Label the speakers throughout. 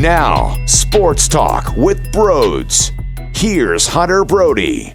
Speaker 1: Now, Sports Talk with Brodes. Here's Hunter Brody.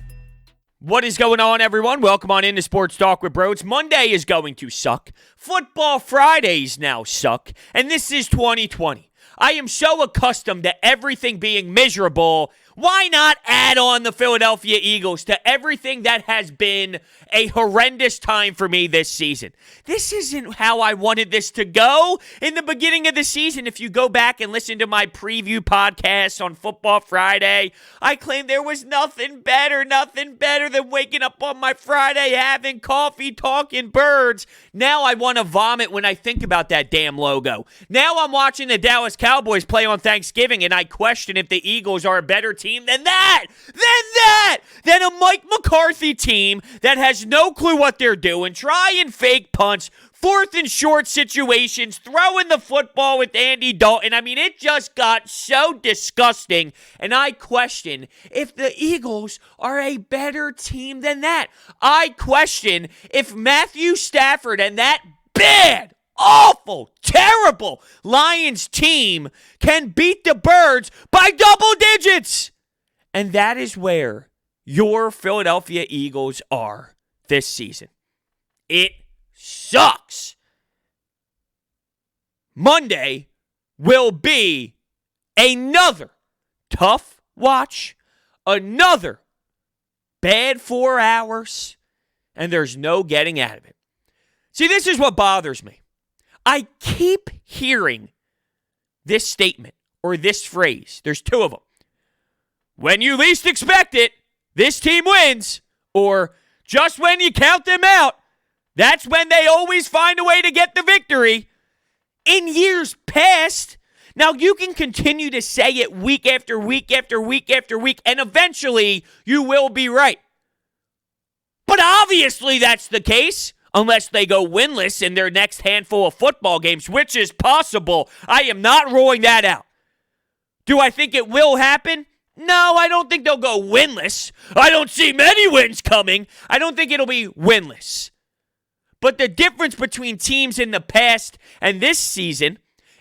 Speaker 2: What is going on, everyone? Welcome on into Sports Talk with Brodes. Monday is going to suck. Football Fridays now suck. And this is 2020. I am so accustomed to everything being miserable. Why not add on the Philadelphia Eagles to everything that has been a horrendous time for me this season? This isn't how I wanted this to go in the beginning of the season. If you go back and listen to my preview podcast on Football Friday, I claimed there was nothing better than waking up on my Friday, having coffee, talking birds. Now I want to vomit when I think about that damn logo. Now I'm watching the Dallas Cowboys play on Thanksgiving, and I question if the Eagles are a better team than a Mike McCarthy team that has no clue what they're doing, trying fake punts, fourth and short situations, throwing the football with Andy Dalton. I mean, it just got so disgusting, and I question if the Eagles are a better team than that. I question if Matthew Stafford and that bad, awful, terrible Lions team can beat the Birds by double digits. And that is where your Philadelphia Eagles are this season. It sucks. Monday will be another tough watch, another bad 4 hours, and there's no getting out of it. See, this is what bothers me. I keep hearing this statement or this phrase. There's two of them. When you least expect it, this team wins. Or just when you count them out, that's when they always find a way to get the victory. In years past, now you can continue to say it week after week after week after week, and eventually you will be right. But obviously that's the case. Unless they go winless in their next handful of football games, which is possible. I am not ruling that out. Do I think it will happen? No, I don't think they'll go winless. I don't see many wins coming. I don't think it'll be winless. But the difference between teams in the past and this season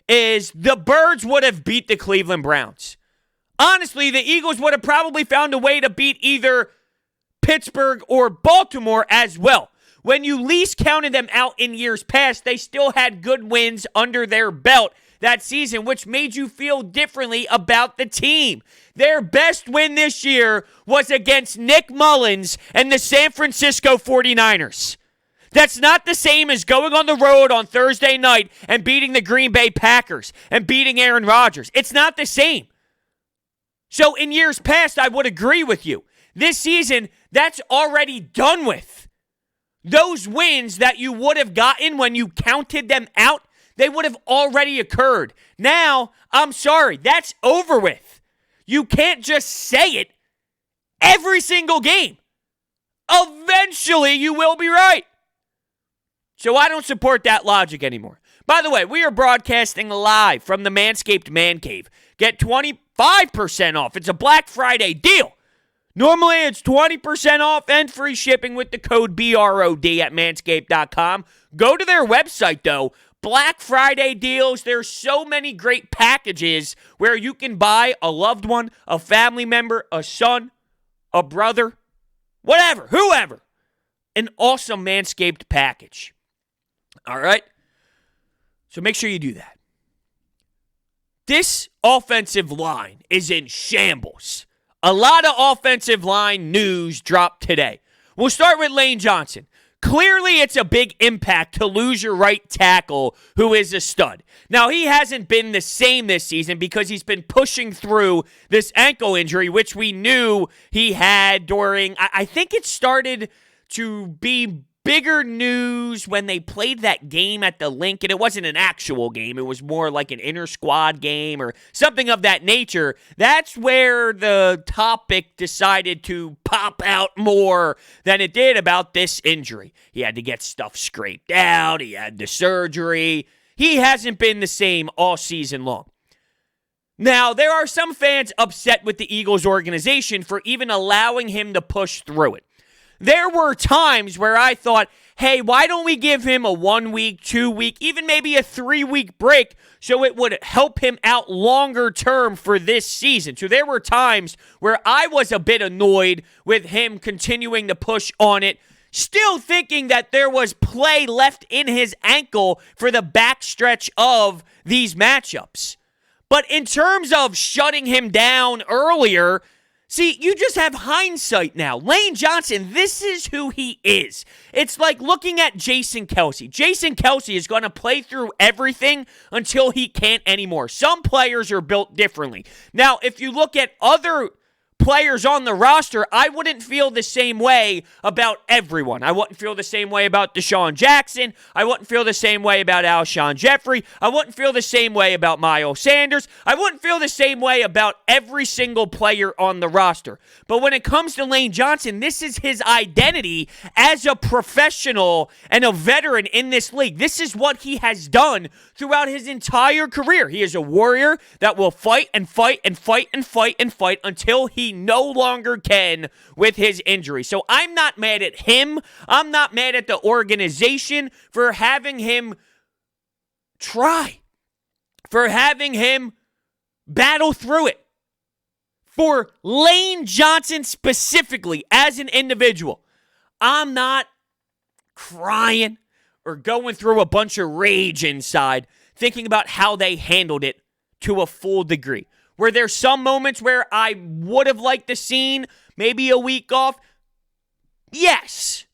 Speaker 2: is the Birds would have beat the Cleveland Browns. Honestly, the Eagles would have probably found a way to beat either Pittsburgh or Baltimore as well. When you least counted them out in years past, they still had good wins under their belt that season, which made you feel differently about the team. Their best win this year was against Nick Mullins and the San Francisco 49ers. That's not the same as going on the road on Thursday night and beating the Green Bay Packers and beating Aaron Rodgers. It's not the same. So in years past, I would agree with you. This season, that's already done with. Those wins that you would have gotten when you counted them out, they would have already occurred. Now, I'm sorry, that's over with. You can't just say it every single game. Eventually, you will be right. So I don't support that logic anymore. By the way, we are broadcasting live from the Manscaped Man Cave. Get 25% off. It's a Black Friday deal. Normally, it's 20% off and free shipping with the code BROD at manscaped.com. Go to their website, though. Black Friday deals. There's so many great packages where you can buy a loved one, a family member, a son, a brother, whatever, whoever. An awesome Manscaped package. All right? So make sure you do that. This offensive line is in shambles. A lot of offensive line news dropped today. We'll start with Lane Johnson. Clearly, it's a big impact to lose your right tackle, who is a stud. Now, he hasn't been the same this season because he's been pushing through this ankle injury, which we knew he had during, I think it started to be bigger news when they played that game at the Lincoln. It wasn't an actual game. It was more like an inter-squad game or something of that nature. That's where the topic decided to pop out more than it did about this injury. He had to get stuff scraped out. He had the surgery. He hasn't been the same all season long. Now, there are some fans upset with the Eagles organization for even allowing him to push through it. there were times where I thought, hey, why don't we give him a 1 week, 2 week, even maybe a 3-week break so it would help him out longer term for this season. So there were times where I was a bit annoyed with him continuing to push on it, still thinking that there was play left in his ankle for the backstretch of these matchups. But in terms of shutting him down earlier, see, you just have hindsight now. Lane Johnson, this is who he is. It's like looking at Jason Kelce. Jason Kelce is going to play through everything until he can't anymore. Some players are built differently. Now, if you look at other players on the roster, I wouldn't feel the same way about everyone. I wouldn't feel the same way about Deshaun Jackson. I wouldn't feel the same way about Alshon Jeffrey. I wouldn't feel the same way about Miles Sanders. I wouldn't feel the same way about every single player on the roster. But when it comes to Lane Johnson, this is his identity as a professional and a veteran in this league. This is what he has done throughout his entire career. He is a warrior that will fight and fight and fight and fight and fight until he no longer can with his injury. So I'm not mad at him. I'm not mad at the organization for having him try, for having him battle through it. For Lane Johnson specifically as an individual, I'm not crying or going through a bunch of rage inside thinking about how they handled it to a full degree. Were there some moments where I would have liked to seen maybe a week off? Yes.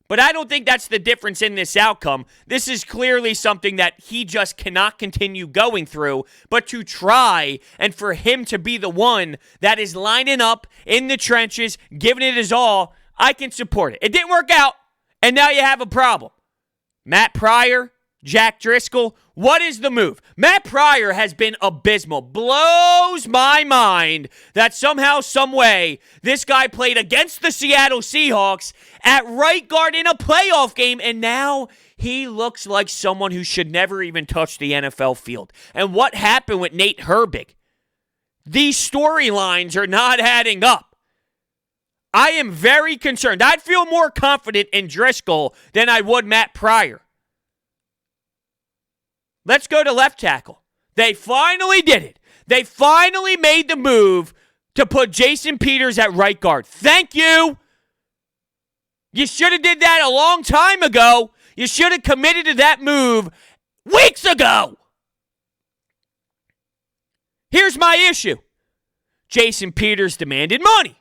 Speaker 2: But I don't think that's the difference in this outcome. This is clearly something that he just cannot continue going through, but to try and for him to be the one that is lining up in the trenches, giving it his all, I can support it. It didn't work out, and now you have a problem. Matt Pryor, Jack Driscoll, what is the move? Matt Pryor has been abysmal. Blows my mind that somehow, some way, this guy played against the Seattle Seahawks at right guard in a playoff game, and now he looks like someone who should never even touch the NFL field. And what happened with Nate Herbig? These storylines are not adding up. I am very concerned. I'd feel more confident in Driscoll than I would Matt Pryor. Let's go to left tackle. They finally did it. They finally made the move to put Jason Peters at right guard. Thank you. You should have did that a long time ago. You should have committed to that move weeks ago. Here's my issue. Jason Peters demanded money.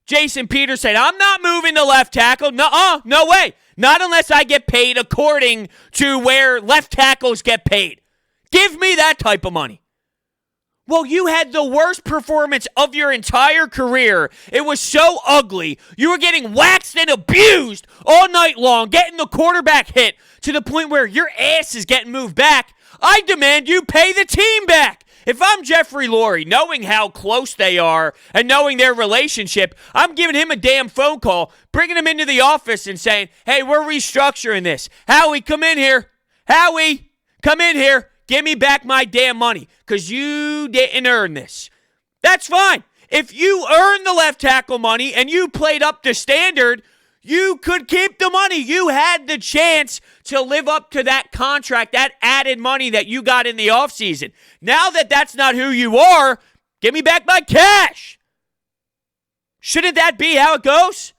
Speaker 2: Jason Peters said, I'm not moving to left tackle. No way. Not unless I get paid according to where left tackles get paid. Give me that type of money. Well, you had the worst performance of your entire career. It was so ugly. You were getting waxed and abused all night long, getting the quarterback hit to the point where your ass is getting moved back. I demand you pay the team back. If I'm Jeffrey Lurie, knowing how close they are and knowing their relationship, I'm giving him a damn phone call, bringing him into the office and saying, hey, we're restructuring this. Howie, come in here. Howie, come in here. Give me back my damn money because you didn't earn this. That's fine. If you earned the left tackle money and you played up to standard, you could keep the money. You had the chance to live up to that contract, that added money that you got in the offseason. Now that that's not who you are, give me back my cash. Shouldn't that be how it goes?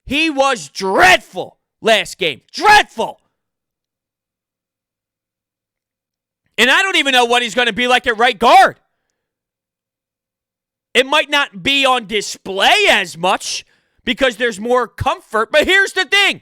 Speaker 2: He was dreadful last game. Dreadful. And I don't even know what he's going to be like at right guard. It might not be on display as much because there's more comfort. But here's the thing.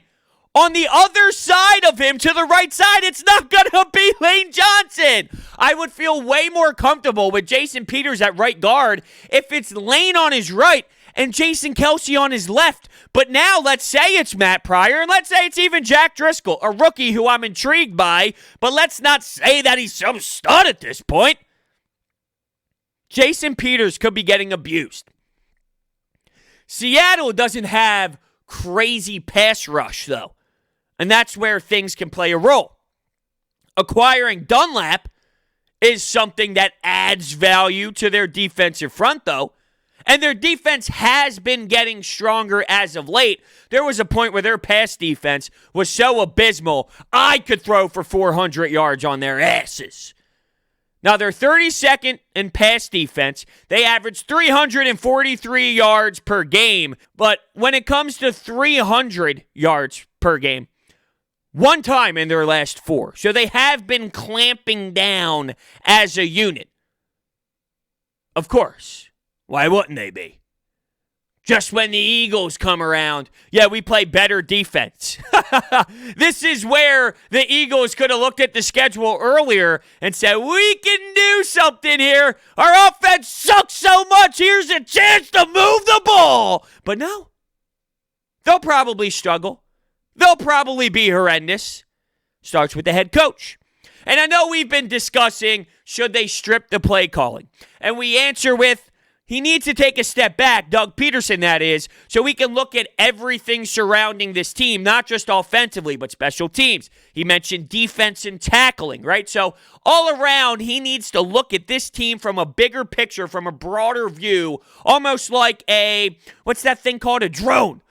Speaker 2: On the other side of him, to the right side, it's not going to be Lane Johnson. I would feel way more comfortable with Jason Peters at right guard if it's Lane on his right and Jason Kelce on his left. But now let's say it's Matt Pryor, and let's say it's even Jack Driscoll, a rookie who I'm intrigued by, but let's not say that he's some stud at this point. Jason Peters could be getting abused. Seattle doesn't have crazy pass rush, though, and that's where things can play a role. Acquiring Dunlap is something that adds value to their defensive front, though, And their defense has been getting stronger as of late. There was a point where their pass defense was so abysmal, I could throw for 400 yards on their asses. Now, they're 32nd in pass defense. They average 343 yards per game. But when it comes to 300 yards per game, one time in their last 4. So they have been clamping down as a unit. Of course. Why wouldn't they be? Just when the Eagles come around, yeah, we play better defense. This is where the Eagles could have looked at the schedule earlier and said, we can do something here. Our offense sucks so much. Here's a chance to move the ball. But no. They'll probably struggle. They'll probably be horrendous. Starts with the head coach. And I know we've been discussing, should they strip the play calling? And we answer with, he needs to take a step back, Doug Pederson that is, so we can look at everything surrounding this team, not just offensively, but special teams. He mentioned defense and tackling, right? So all around, he needs to look at this team from a bigger picture, from a broader view, almost like what's that thing called? A drone.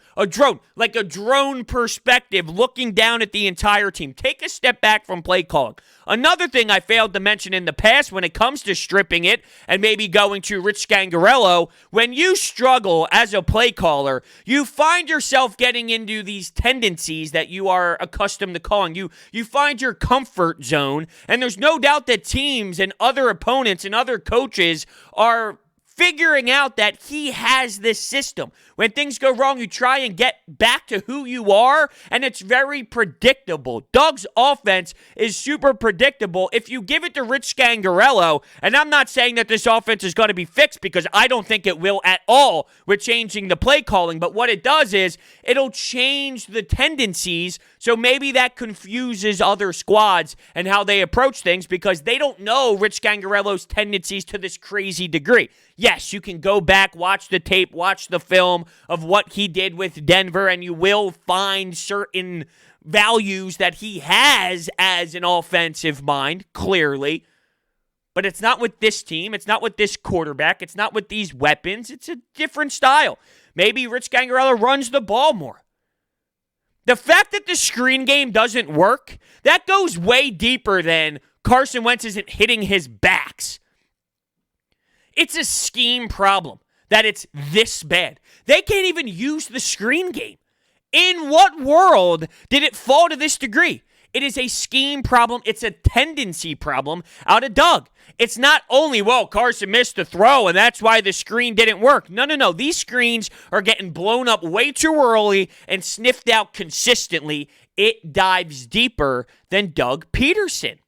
Speaker 2: Like a drone perspective, looking down at the entire team. Take a step back from play calling. Another thing I failed to mention in the past when it comes to stripping it and maybe going to Rich Scangarello, when you struggle as a play caller, you find yourself getting into these tendencies that you are accustomed to calling. You find your comfort zone, and there's no doubt that teams and other opponents and other coaches are figuring out that he has this system. When things go wrong, you try and get back to who you are, and it's very predictable. Doug's offense is super predictable. If you give it to Rich Scangarello, and I'm not saying that this offense is going to be fixed because I don't think it will at all with changing the play calling, but what it does is it'll change the tendencies, so maybe that confuses other squads and how they approach things because they don't know Rich Scangarello's tendencies to this crazy degree. Yes, you can go back, watch the tape, watch the film of what he did with Denver, and you will find certain values that he has as an offensive mind, clearly. But it's not with this team. It's not with this quarterback. It's not with these weapons. It's a different style. Maybe Rich Scangarello runs the ball more. The fact that the screen game doesn't work, that goes way deeper than Carson Wentz isn't hitting his backs. It's a scheme problem that it's this bad. They can't even use the screen game. In what world did it fall to this degree? It is a scheme problem. It's a tendency problem out of Doug. It's not only, well, Carson missed the throw, and that's why the screen didn't work. No. These screens are getting blown up way too early and sniffed out consistently. It dives deeper than Doug Pederson.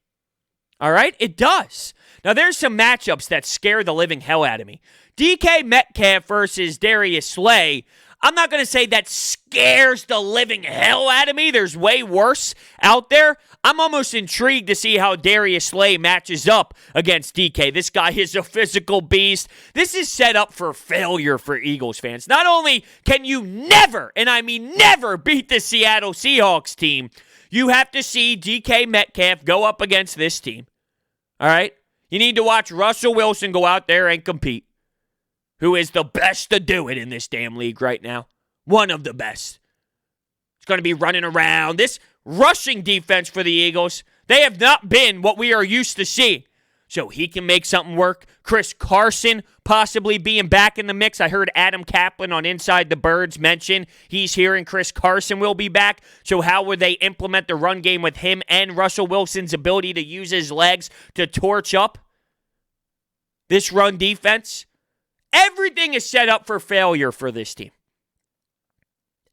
Speaker 2: All right? It does. Now, there's some matchups that scare the living hell out of me. DK Metcalf versus Darius Slay. I'm not going to say that scares the living hell out of me. There's way worse out there. I'm almost intrigued to see how Darius Slay matches up against DK. This guy is a physical beast. This is set up for failure for Eagles fans. Not only can you never, and I mean never, beat the Seattle Seahawks team, you have to see DK Metcalf go up against this team. All right? You need to watch Russell Wilson go out there and compete, who is the best to do it in this damn league right now. One of the best. It's going to be running around. This rushing defense for the Eagles, they have not been what we are used to seeing. So he can make something work. Chris Carson possibly being back in the mix. I heard Adam Kaplan on Inside the Birds mention he's here and Chris Carson will be back. So how would they implement the run game with him and Russell Wilson's ability to use his legs to torch up this run defense? Everything is set up for failure for this team.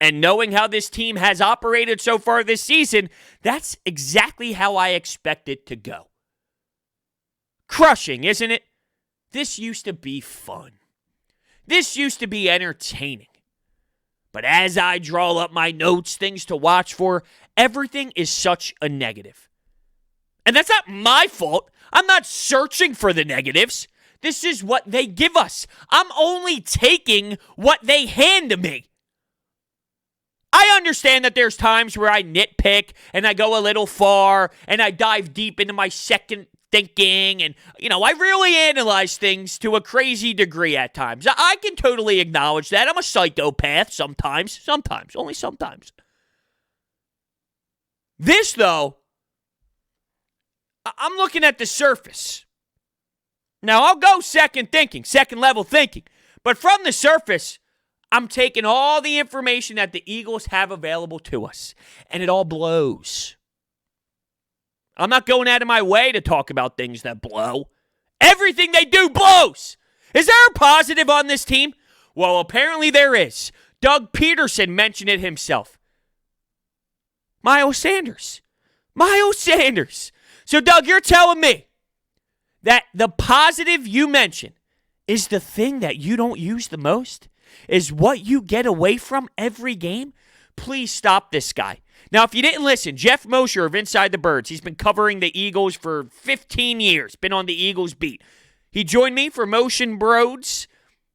Speaker 2: And knowing how this team has operated so far this season, that's exactly how I expect it to go. Crushing, isn't it? This used to be fun. This used to be entertaining. But as I draw up my notes, things to watch for, everything is such a negative. And that's not my fault. I'm not searching for the negatives. This is what they give us. I'm only taking what they hand to me. I understand that there's times where I nitpick and I go a little far and I dive deep into my second, thinking, and, I really analyze things to a crazy degree at times. I can totally acknowledge that. I'm a psychopath sometimes, only sometimes. This, though, I'm looking at the surface. Now, I'll go second level thinking. But from the surface, I'm taking all the information that the Eagles have available to us, and it all blows. I'm not going out of my way to talk about things that blow. Everything they do blows. Is there a positive on this team? Well, apparently there is. Doug Pederson mentioned it himself. Miles Sanders. So, Doug, you're telling me that the positive you mentioned is the thing that you don't use the most? Is what you get away from every game? Please stop this guy. Now, if you didn't listen, Jeff Mosher of Inside the Birds, he's been covering the Eagles for 15 years, been on the Eagles beat. He joined me for Motion Brodes.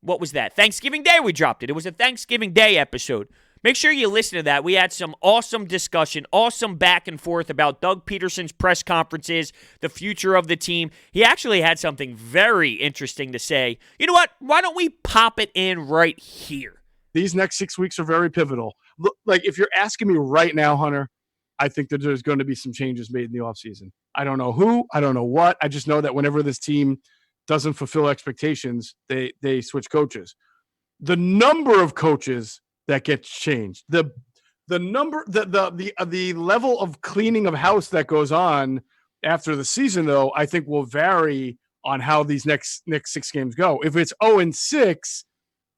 Speaker 2: What was that? Thanksgiving Day we dropped it. It was a Thanksgiving Day episode. Make sure you listen to that. We had some awesome discussion, awesome back and forth about Doug Pederson's press conferences, the future of the team. He actually had something very interesting to say. You know what? Why don't we pop it in right here?
Speaker 3: These next 6 weeks are very pivotal. Look, like, if you're asking me right now, Hunter, I think that there's going to be some changes made in the offseason. I don't know who. I don't know what. I just know that whenever this team doesn't fulfill expectations, they switch coaches. The number of coaches that gets changed, the level of cleaning of house that goes on after the season, though, I think will vary on how these next 6 games go. If it's 0-6,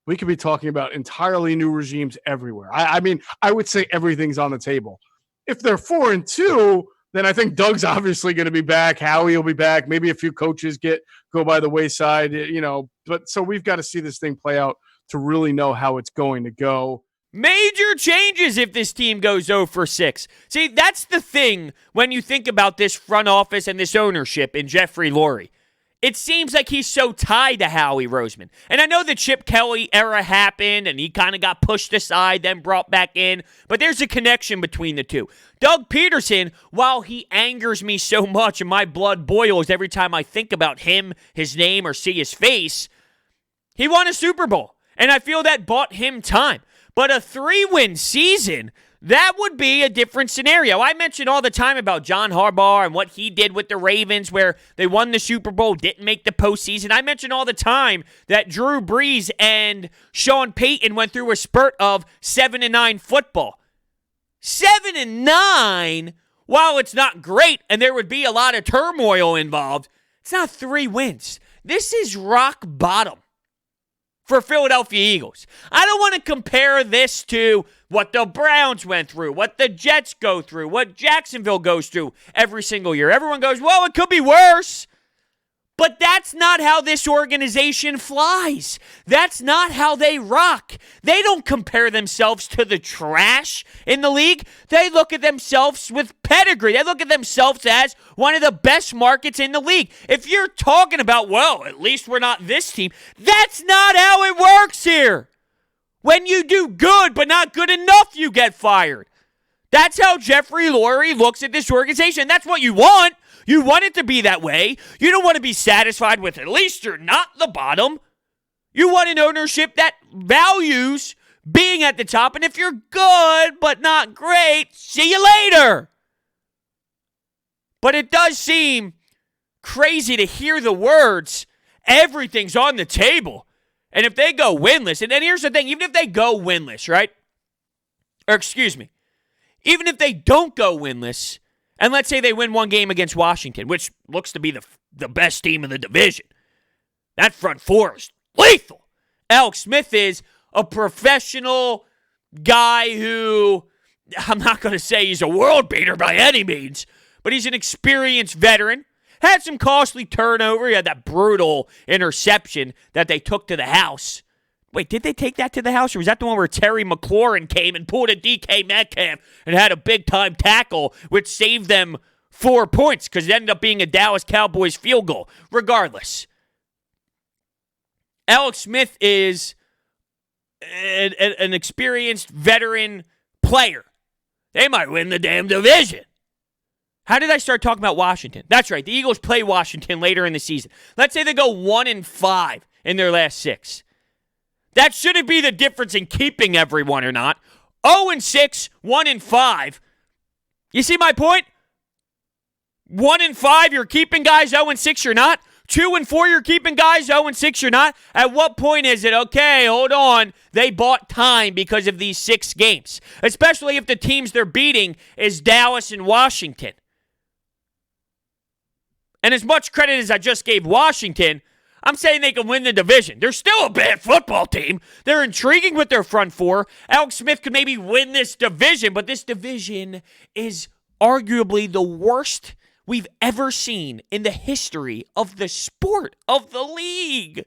Speaker 3: we could be talking about entirely new regimes everywhere. I mean, I would say everything's on the table. If they're 4-2, then I think Doug's obviously going to be back. Howie will be back. Maybe a few coaches go by the wayside, But so we've got to see this thing play out to really know how it's going to go.
Speaker 2: Major changes if this team goes 0-6. See, that's the thing when you think about this front office and this ownership in Jeffrey Lurie. It seems like he's so tied to Howie Roseman. And I know the Chip Kelly era happened and he kind of got pushed aside, then brought back in. But there's a connection between the two. Doug Pederson, while he angers me so much and my blood boils every time I think about him, his name, or see his face, he won a Super Bowl. And I feel that bought him time. But a 3-win season, that would be a different scenario. I mention all the time about John Harbaugh and what he did with the Ravens where they won the Super Bowl, didn't make the postseason. I mention all the time that Drew Brees and Sean Payton went through a spurt of 7-9 football. 7-9, while it's not great and there would be a lot of turmoil involved, it's not 3 wins. This is rock bottom for Philadelphia Eagles. I don't want to compare this to what the Browns went through, what the Jets go through, what Jacksonville goes through every single year. Everyone goes, well, it could be worse. But that's not how this organization flies. That's not how they rock. They don't compare themselves to the trash in the league. They look at themselves with pedigree. They look at themselves as one of the best markets in the league. If you're talking about, well, at least we're not this team, that's not how it works here. When you do good but not good enough, you get fired. That's how Jeffrey Lurie looks at this organization. That's what you want. You want it to be that way. You don't want to be satisfied with at least you're not the bottom. You want an ownership that values being at the top. And if you're good but not great, see you later. But it does seem crazy to hear the words, everything's on the table. And if they go winless, and then here's the thing, even if they go winless, right? Or excuse me, even if they don't go winless, and let's say they win one game against Washington, which looks to be the best team in the division, that front four is lethal. Alex Smith is a professional guy who, I'm not going to say he's a world beater by any means, but he's an experienced veteran. Had some costly turnover. He had that brutal interception that they took to the house. Wait, did they take that to the house? Or was that the one where Terry McLaurin came and pulled a DK Metcalf and had a big-time tackle, which saved them 4 points because it ended up being a Dallas Cowboys field goal? Regardless, Alex Smith is an experienced veteran player. They might win the damn division. How did I start talking about Washington? That's right. The Eagles play Washington later in the season. Let's say they go 1-5 in their last 6. That shouldn't be the difference in keeping everyone or not. 0-6, 1-5. You see my point? 1-5, you're keeping guys. 0-6, you're not. 2-4, you're keeping guys. 0-6, you're not. At what point is it, okay, hold on, they bought time because of these 6 games, especially if the teams they're beating is Dallas and Washington. And as much credit as I just gave Washington, I'm saying they can win the division. They're still a bad football team. They're intriguing with their front four. Alex Smith could maybe win this division, but this division is arguably the worst we've ever seen in the history of the sport, of the league.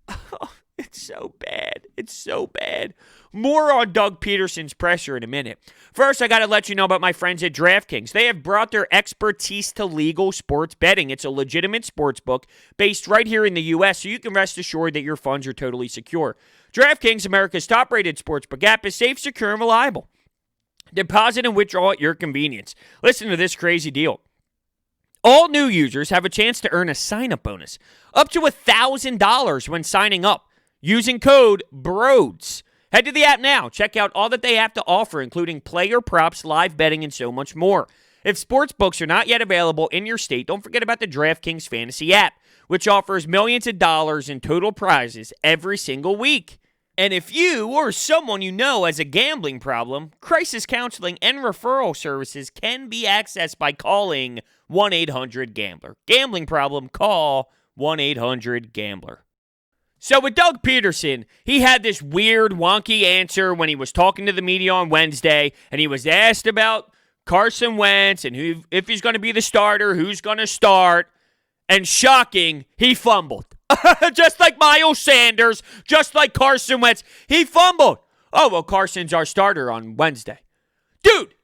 Speaker 2: Oh, it's so bad. It's so bad. More on Doug Pederson's pressure in a minute. First, I got to let you know about my friends at DraftKings. They have brought their expertise to legal sports betting. It's a legitimate sports book based right here in the U.S., so you can rest assured that your funds are totally secure. DraftKings, America's top-rated sportsbook app, is safe, secure, and reliable. Deposit and withdraw at your convenience. Listen to this crazy deal. All new users have a chance to earn a sign-up bonus up to $1,000 when signing up using code BRODES. Head to the app now. Check out all that they have to offer, including player props, live betting, and so much more. If sportsbooks are not yet available in your state, don't forget about the DraftKings Fantasy app, which offers millions of dollars in total prizes every single week. And if you or someone you know has a gambling problem, crisis counseling and referral services can be accessed by calling 1-800-GAMBLER. Gambling problem, call 1-800-GAMBLER. So with Doug Pederson, he had this weird, wonky answer when he was talking to the media on Wednesday, and he was asked about Carson Wentz and if he's going to be the starter, who's going to start, and shocking, he fumbled. Just like Miles Sanders, just like Carson Wentz, he fumbled. Oh, well, Carson's our starter on Wednesday. Dude,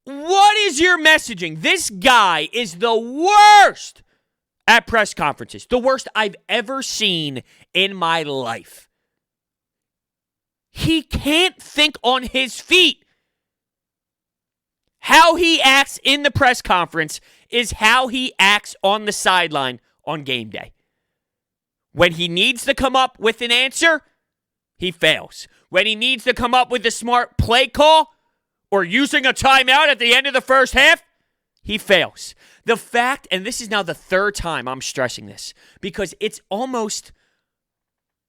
Speaker 2: what is your messaging? This guy is the worst at press conferences. The worst I've ever seen in my life. He can't think on his feet. How he acts in the press conference is how he acts on the sideline on game day. When he needs to come up with an answer, he fails. When he needs to come up with a smart play call or using a timeout at the end of the first half, he fails. The fact, and this is now the third time I'm stressing this, because it's almost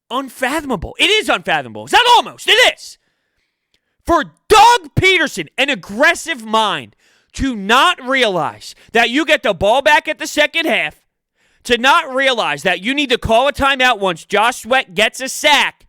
Speaker 2: unfathomable. It is unfathomable. It's not almost. It is. For Doug Pederson, an aggressive mind, to not realize that you get the ball back at the second half, to not realize that you need to call a timeout once Josh Sweat gets a sack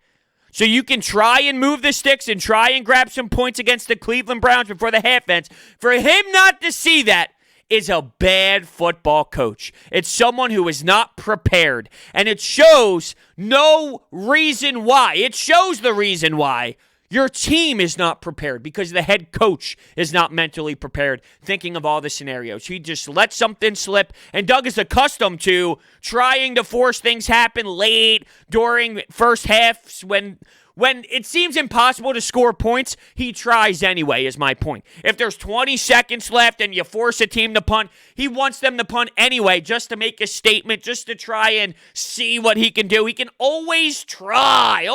Speaker 2: so you can try and move the sticks and try and grab some points against the Cleveland Browns before the half ends. For him not to see that is a bad football coach. It's someone who is not prepared. And it shows no reason why. It shows the reason why your team is not prepared, because the head coach is not mentally prepared, thinking of all the scenarios. He just let something slip, and Doug is accustomed to trying to force things happen late during first halves when it seems impossible to score points. He tries anyway, is my point. If there's 20 seconds left and you force a team to punt, he wants them to punt anyway just to make a statement, just to try and see what he can do. He can always try.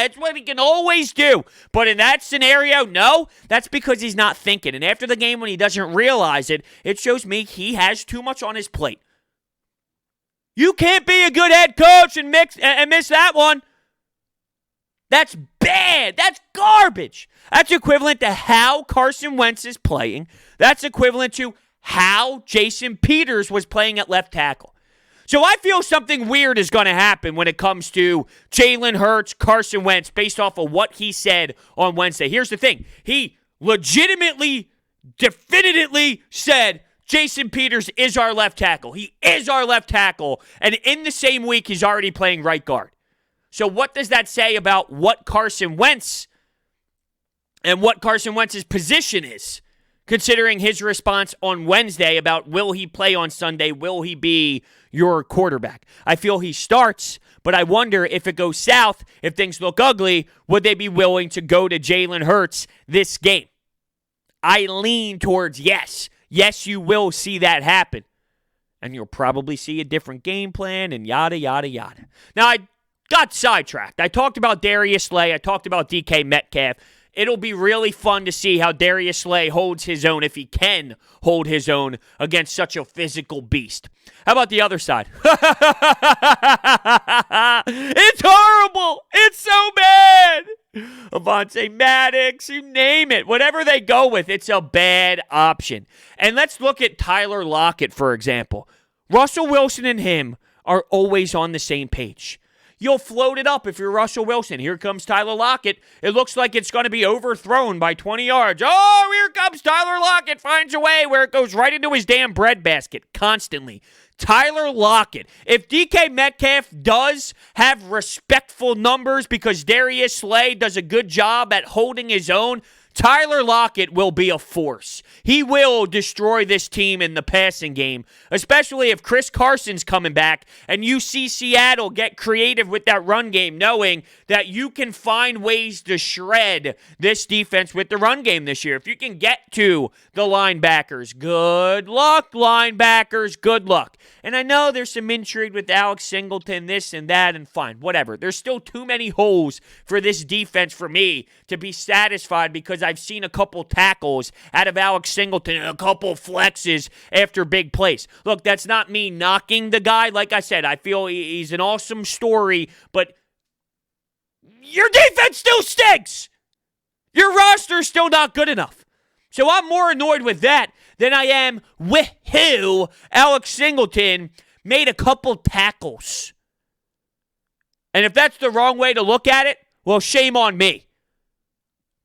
Speaker 2: It's what he can always do. But in that scenario, no, that's because he's not thinking. And after the game, when he doesn't realize it, it shows me he has too much on his plate. You can't be a good head coach and miss that one. That's bad. That's garbage. That's equivalent to how Carson Wentz is playing. That's equivalent to how Jason Peters was playing at left tackle. So I feel something weird is going to happen when it comes to Jalen Hurts, Carson Wentz, based off of what he said on Wednesday. Here's the thing. He legitimately, definitively said Jason Peters is our left tackle. He is our left tackle. And in the same week, he's already playing right guard. So what does that say about what Carson Wentz and what Carson Wentz's position is, considering his response on Wednesday about will he play on Sunday, will he be your quarterback? I feel he starts, but I wonder if it goes south, if things look ugly, would they be willing to go to Jalen Hurts this game? I lean towards yes. Yes, you will see that happen. And you'll probably see a different game plan and yada, yada, yada. Now, I got sidetracked. I talked about Darius Slay. I talked about DK Metcalf. It'll be really fun to see how Darius Slay holds his own, if he can hold his own, against such a physical beast. How about the other side? It's horrible. It's so bad. Avonte Maddox, you name it. Whatever they go with, it's a bad option. And let's look at Tyler Lockett, for example. Russell Wilson and him are always on the same page. You'll float it up if you're Russell Wilson. Here comes Tyler Lockett. It looks like it's going to be overthrown by 20 yards. Oh, here comes Tyler Lockett. Finds a way where it goes right into his damn breadbasket constantly. Tyler Lockett. If DK Metcalf does have respectful numbers because Darius Slay does a good job at holding his own, Tyler Lockett will be a force. He will destroy this team in the passing game, especially if Chris Carson's coming back and you see Seattle get creative with that run game, knowing that you can find ways to shred this defense with the run game this year. If you can get to the linebackers, good luck, linebackers, good luck. And I know there's some intrigue with Alex Singleton, this and that, and fine, whatever. There's still too many holes for this defense for me to be satisfied because I've seen a couple tackles out of Alex Singleton and a couple flexes after big plays. Look, that's not me knocking the guy. Like I said, I feel he's an awesome story, but your defense still stinks. Your roster's still not good enough. So I'm more annoyed with that than I am with who Alex Singleton made a couple tackles. And if that's the wrong way to look at it, well, shame on me.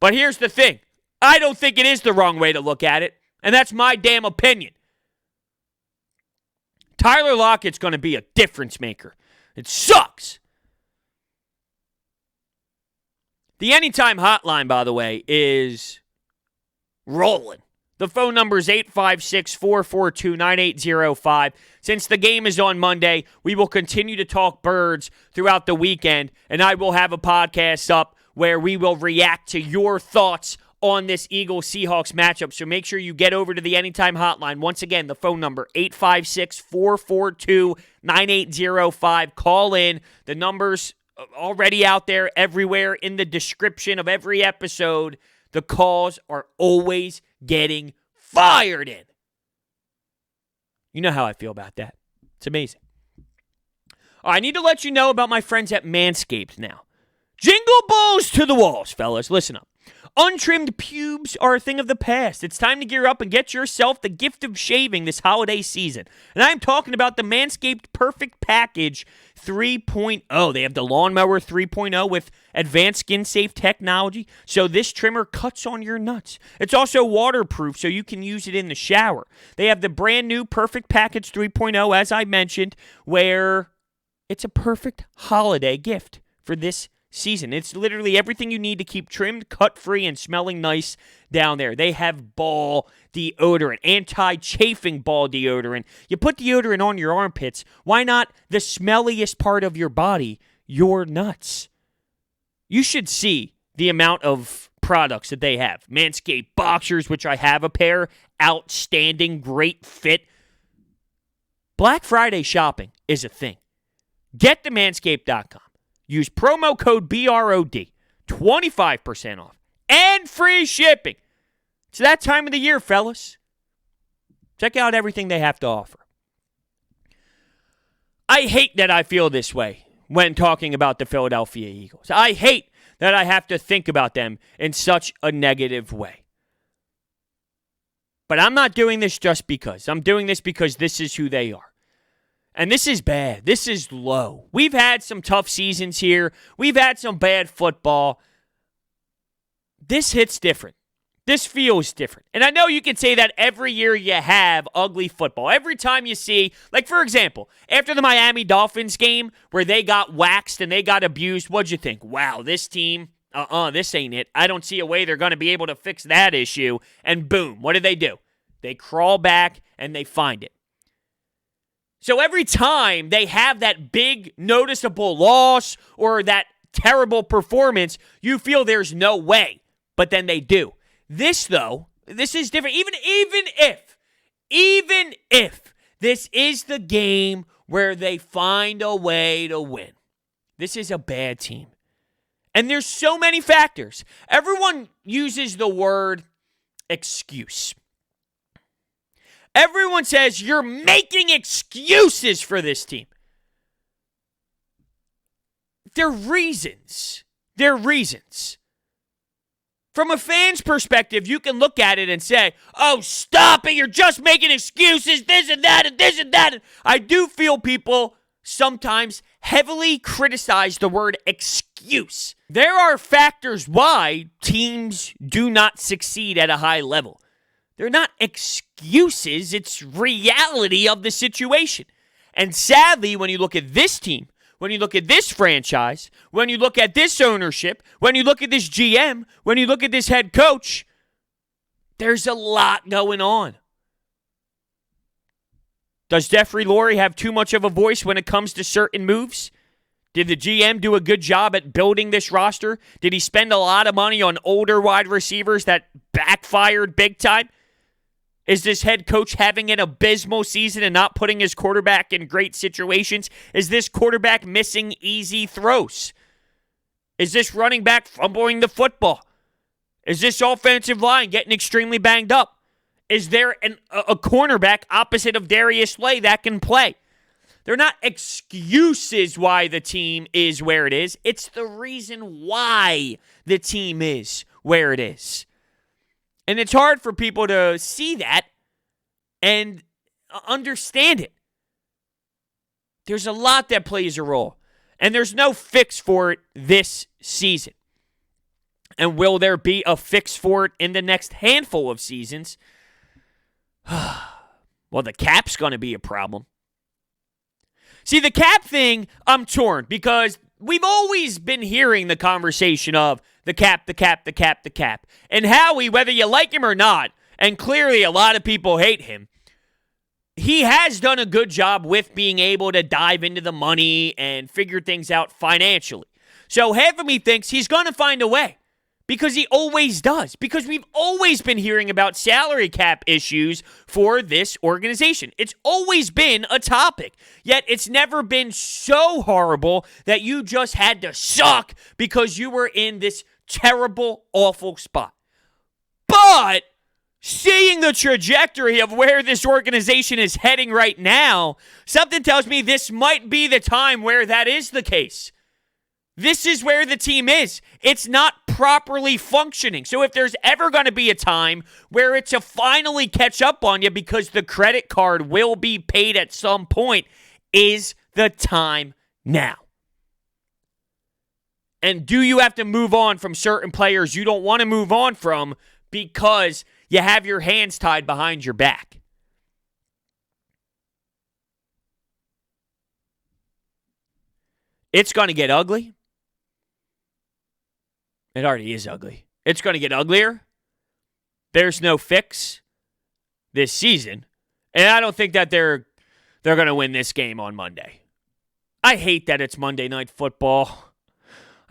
Speaker 2: But here's the thing. I don't think it is the wrong way to look at it, and that's my damn opinion. Tyler Lockett's going to be a difference maker. It sucks. The Anytime Hotline, by the way, is rolling. The phone number is 856-442-9805. Since the game is on Monday, we will continue to talk birds throughout the weekend, and I will have a podcast up where we will react to your thoughts on this Eagles-Seahawks matchup. So make sure you get over to the Anytime Hotline. Once again, the phone number, 856-442-9805. Call in. The number's already out there everywhere in the description of every episode. The calls are always getting fired in. You know how I feel about that. It's amazing. I need to let you know about my friends at Manscaped now. Jingle balls to the walls, fellas. Listen up. Untrimmed pubes are a thing of the past. It's time to gear up and get yourself the gift of shaving this holiday season. And I'm talking about the Manscaped Perfect Package 3.0. They have the Lawnmower 3.0 with advanced skin-safe technology, so this trimmer cuts on your nuts. It's also waterproof, so you can use it in the shower. They have the brand new Perfect Package 3.0, as I mentioned, where it's a perfect holiday gift for this season. It's literally everything you need to keep trimmed, cut-free, and smelling nice down there. They have ball deodorant, anti-chafing ball deodorant. You put deodorant on your armpits. Why not the smelliest part of your body, your nuts? You should see the amount of products that they have. Manscaped boxers, which I have a pair. Outstanding, great fit. Black Friday shopping is a thing. Get to manscaped.com. Use promo code BROD, 25% off, and free shipping. It's that time of the year, fellas. Check out everything they have to offer. I hate that I feel this way when talking about the Philadelphia Eagles. I hate that I have to think about them in such a negative way. But I'm not doing this just because. I'm doing this because this is who they are. And this is bad. This is low. We've had some tough seasons here. We've had some bad football. This hits different. This feels different. And I know you can say that every year you have ugly football. Every time you see, like for example, after the Miami Dolphins game where they got waxed and they got abused, what'd you think? Wow, this team, this ain't it. I don't see a way they're going to be able to fix that issue. And boom, what do? They crawl back and they find it. So every time they have that big noticeable loss or that terrible performance, you feel there's no way. But then they do. This, though, this is different. Even if this is the game where they find a way to win, this is a bad team. And there's so many factors. Everyone uses the word excuse. Everyone says you're making excuses for this team. They're reasons. From a fan's perspective, you can look at it and say, oh, stop it, you're just making excuses, this and that, and this and that. I do feel people sometimes heavily criticize the word excuse. There are factors why teams do not succeed at a high level. They're not excuses, it's reality of the situation. And sadly, when you look at this team, when you look at this franchise, when you look at this ownership, when you look at this GM, when you look at this head coach, there's a lot going on. Does Jeffrey Lurie have too much of a voice when it comes to certain moves? Did the GM do a good job at building this roster? Did he spend a lot of money on older wide receivers that backfired big time? Is this head coach having an abysmal season and not putting his quarterback in great situations? Is this quarterback missing easy throws? Is this running back fumbling the football? Is this offensive line getting extremely banged up? Is there a cornerback opposite of Darius Slay that can play? They're not excuses why the team is where it is. It's the reason why the team is where it is. And it's hard for people to see that and understand it. There's a lot that plays a role. And there's no fix for it this season. And will there be a fix for it in the next handful of seasons? Well, the cap's going to be a problem. See, the cap thing, I'm torn because we've always been hearing the conversation of the cap. And Howie, whether you like him or not, and clearly a lot of people hate him, he has done a good job with being able to dive into the money and figure things out financially. So half of me thinks he's going to find a way because he always does. Because we've always been hearing about salary cap issues for this organization. It's always been a topic. Yet it's never been so horrible that you just had to suck because you were in this terrible, awful spot. But seeing the trajectory of where this organization is heading right now, something tells me this might be the time where that is the case. This is where the team is. It's not properly functioning. So if there's ever going to be a time where it's to finally catch up on you because the credit card will be paid at some point, is the time now. And do you have to move on from certain players you don't want to move on from because you have your hands tied behind your back? It's going to get ugly. It already is ugly. It's going to get uglier. There's no fix this season. And I don't think that they're going to win this game on Monday. I hate that it's Monday Night Football.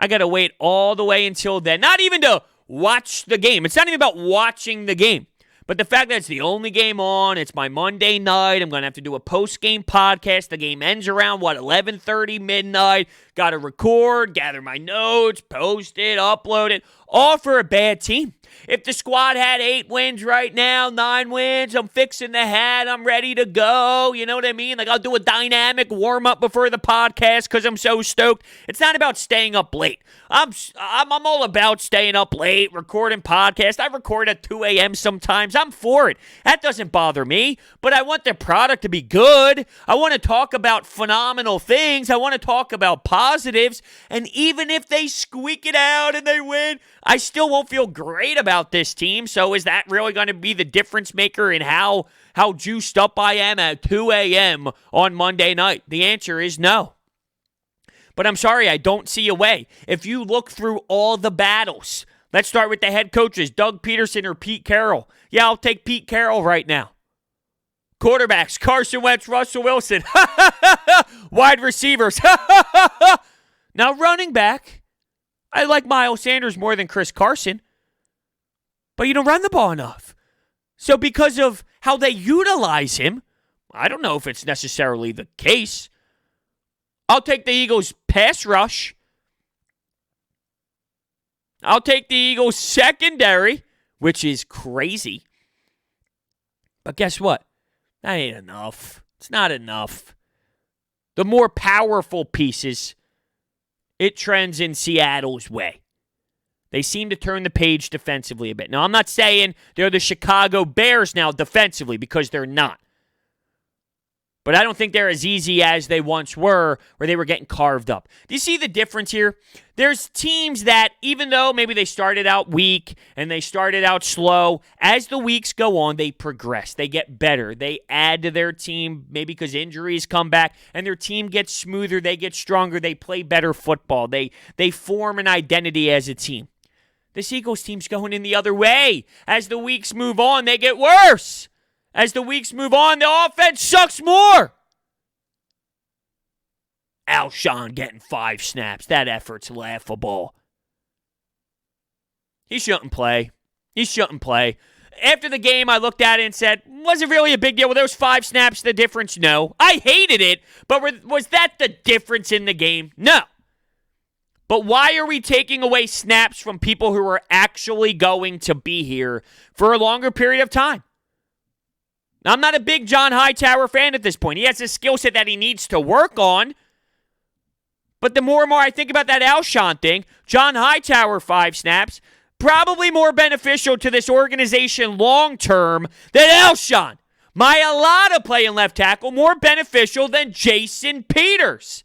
Speaker 2: I got to wait all the way until then. Not even to watch the game. It's not even about watching the game. But the fact that it's the only game on, it's my Monday night, I'm going to have to do a post-game podcast. The game ends around, 11:30, midnight. Got to record, gather my notes, post it, upload it, all for a bad team. If the squad had 8 wins right now, 9 wins, I'm fixing the hat, I'm ready to go. You know what I mean? Like, I'll do a dynamic warm-up before the podcast because I'm so stoked. It's not about staying up late. I'm all about staying up late, recording podcasts. I record at 2 a.m. sometimes. I'm for it. That doesn't bother me, but I want the product to be good. I want to talk about phenomenal things. I want to talk about positives, and even if they squeak it out and they win, I still won't feel great about this team. So is that really going to be the difference maker in how juiced up I am at 2 a.m. on Monday night? The answer is no. But I'm sorry, I don't see a way. If you look through all the battles, let's start with the head coaches, Doug Pederson or Pete Carroll. Yeah, I'll take Pete Carroll right now. Quarterbacks, Carson Wentz, Russell Wilson. Wide receivers. Now, running back, I like Miles Sanders more than Chris Carson. But you don't run the ball enough. So because of how they utilize him, I don't know if it's necessarily the case. I'll take the Eagles' pass rush. I'll take the Eagles' secondary, which is crazy. But guess what? That ain't enough. It's not enough. The more powerful pieces, it trends in Seattle's way. They seem to turn the page defensively a bit. Now, I'm not saying they're the Chicago Bears now defensively, because they're not. But I don't think they're as easy as they once were, where they were getting carved up. Do you see the difference here? There's teams that, even though maybe they started out weak and they started out slow, as the weeks go on, they progress. They get better. They add to their team, maybe because injuries come back, and their team gets smoother. They get stronger. They play better football. They form an identity as a team. This Eagles team's going in the other way. As the weeks move on, they get worse. As the weeks move on, the offense sucks more. Alshon getting 5 snaps. That effort's laughable. He shouldn't play. He shouldn't play. After the game, I looked at it and said, was it really a big deal? Were those 5 snaps the difference? No. I hated it, but was that the difference in the game? No. But why are we taking away snaps from people who are actually going to be here for a longer period of time? Now, I'm not a big John Hightower fan at this point. He has a skill set that he needs to work on. But the more and more I think about that Alshon thing, John Hightower 5 snaps, probably more beneficial to this organization long term than Alshon. Mailata playing left tackle, more beneficial than Jason Peters.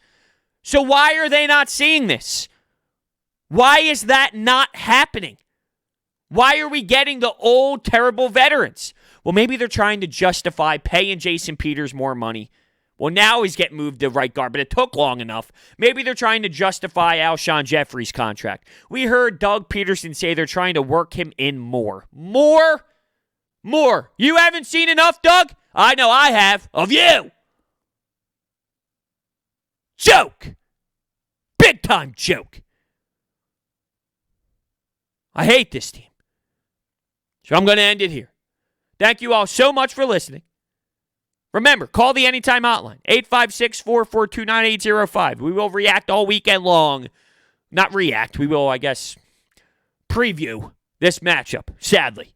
Speaker 2: So why are they not seeing this? Why is that not happening? Why are we getting the old, terrible veterans? Well, maybe they're trying to justify paying Jason Peters more money. Well, now he's getting moved to right guard, but it took long enough. Maybe they're trying to justify Alshon Jeffrey's contract. We heard Doug Pederson say they're trying to work him in more. More? You haven't seen enough, Doug? I know I have. Of you. Joke. Big time joke. I hate this team. So I'm going to end it here. Thank you all so much for listening. Remember, call the Anytime Hotline, 856-442-9805. We will react all weekend long. Not react, we will, I guess, preview this matchup, sadly.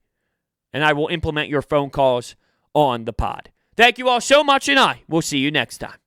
Speaker 2: And I will implement your phone calls on the pod. Thank you all so much, and I will see you next time.